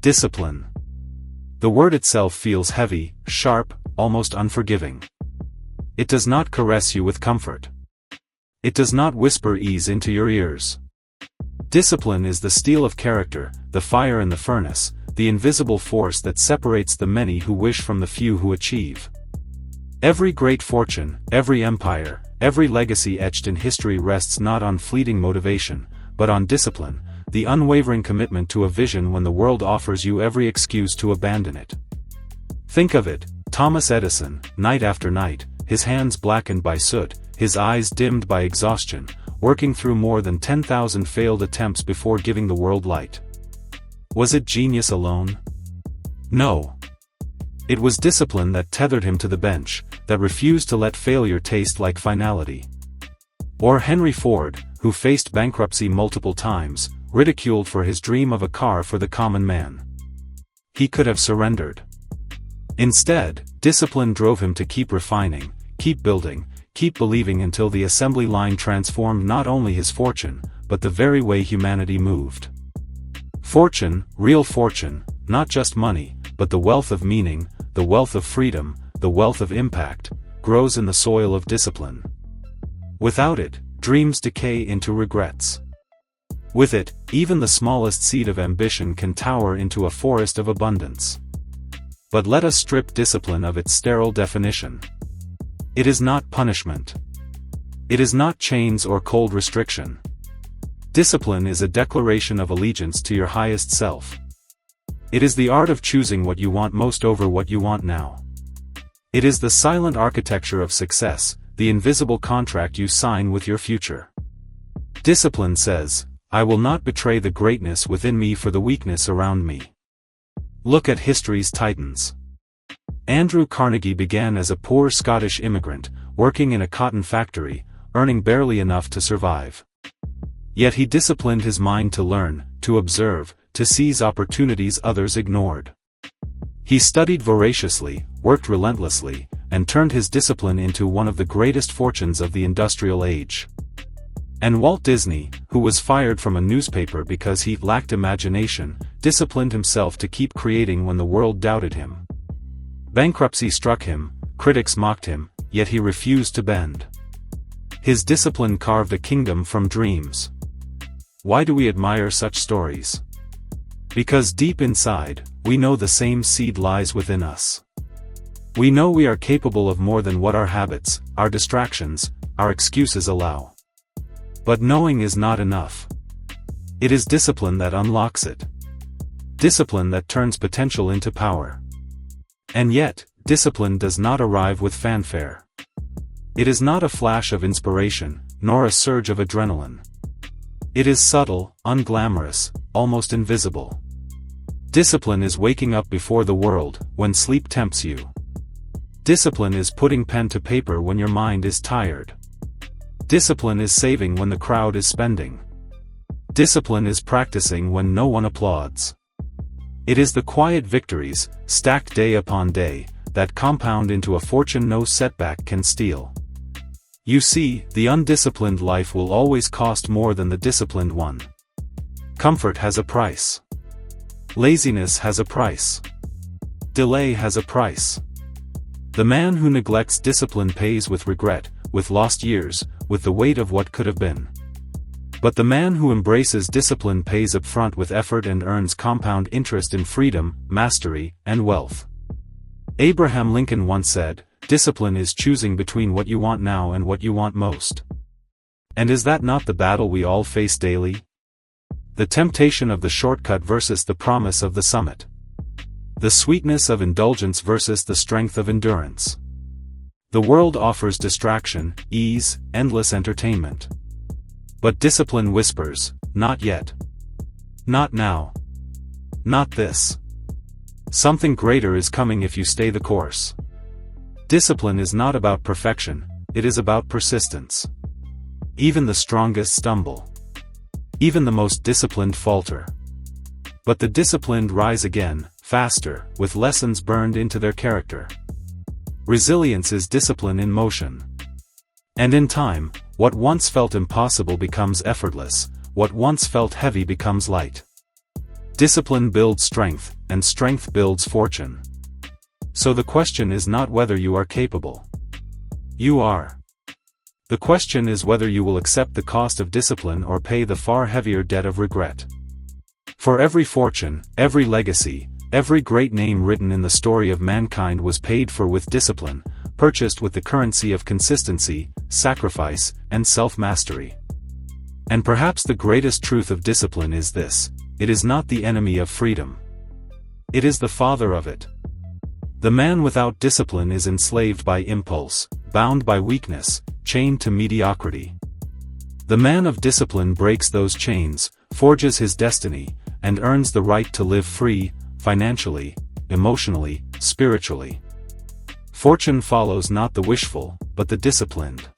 Discipline. The word itself feels heavy, sharp, almost unforgiving. It does not caress you with comfort. It does not whisper ease into your ears. Discipline is the steel of character, the fire in the furnace, the invisible force that separates the many who wish from the few who achieve. Every great fortune, every empire, every legacy etched in history rests not on fleeting motivation, but on discipline, the unwavering commitment to a vision when the world offers you every excuse to abandon it. Think of it, Thomas Edison, night after night, his hands blackened by soot, his eyes dimmed by exhaustion, working through more than 10,000 failed attempts before giving the world light. Was it genius alone? No. It was discipline that tethered him to the bench, that refused to let failure taste like finality. Or Henry Ford, who faced bankruptcy multiple times, ridiculed for his dream of a car for the common man. He could have surrendered. Instead, discipline drove him to keep refining, keep building, keep believing until the assembly line transformed not only his fortune, but the very way humanity moved. Fortune, real fortune, not just money, but the wealth of meaning, the wealth of freedom, the wealth of impact, grows in the soil of discipline. Without it, dreams decay into regrets. With it, even the smallest seed of ambition can tower into a forest of abundance. But let us strip discipline of its sterile definition. It is not punishment. It is not chains or cold restriction. Discipline is a declaration of allegiance to your highest self. It is the art of choosing what you want most over what you want now. It is the silent architecture of success, the invisible contract you sign with your future. Discipline says, I will not betray the greatness within me for the weakness around me. Look at history's titans. Andrew Carnegie began as a poor Scottish immigrant, working in a cotton factory, earning barely enough to survive. Yet he disciplined his mind to learn, to observe, to seize opportunities others ignored. He studied voraciously, worked relentlessly, and turned his discipline into one of the greatest fortunes of the industrial age. And Walt Disney, who was fired from a newspaper because he lacked imagination, disciplined himself to keep creating when the world doubted him. Bankruptcy struck him, critics mocked him, yet he refused to bend. His discipline carved a kingdom from dreams. Why do we admire such stories? Because deep inside, we know the same seed lies within us. We know we are capable of more than what our habits, our distractions, our excuses allow. But knowing is not enough. It is discipline that unlocks it. Discipline that turns potential into power. And yet, discipline does not arrive with fanfare. It is not a flash of inspiration, nor a surge of adrenaline. It is subtle, unglamorous, almost invisible. Discipline is waking up before the world, when sleep tempts you. Discipline is putting pen to paper when your mind is tired. Discipline is saving when the crowd is spending. Discipline is practicing when no one applauds. It is the quiet victories, stacked day upon day, that compound into a fortune no setback can steal. You see, the undisciplined life will always cost more than the disciplined one. Comfort has a price. Laziness has a price. Delay has a price. The man who neglects discipline pays with regret, with lost years, with the weight of what could have been. But the man who embraces discipline pays upfront with effort and earns compound interest in freedom, mastery, and wealth. Abraham Lincoln once said, "Discipline is choosing between what you want now and what you want most." And is that not the battle we all face daily? The temptation of the shortcut versus the promise of the summit. The sweetness of indulgence versus the strength of endurance. The world offers distraction, ease, endless entertainment. But discipline whispers, not yet. Not now. Not this. Something greater is coming if you stay the course. Discipline is not about perfection, it is about persistence. Even the strongest stumble. Even the most disciplined falter. But the disciplined rise again, faster, with lessons burned into their character. Resilience is discipline in motion. And in time, what once felt impossible becomes effortless, what once felt heavy becomes light. Discipline builds strength, and strength builds fortune. So the question is not whether you are capable. You are. The question is whether you will accept the cost of discipline or pay the far heavier debt of regret. For every fortune, every legacy, every great name written in the story of mankind was paid for with discipline, purchased with the currency of consistency, sacrifice, and self-mastery. And perhaps the greatest truth of discipline is this: it is not the enemy of freedom. It is the father of it. The man without discipline is enslaved by impulse, bound by weakness, chained to mediocrity. The man of discipline breaks those chains, forges his destiny, and earns the right to live free, financially, emotionally, spiritually. Fortune follows not the wishful, but the disciplined.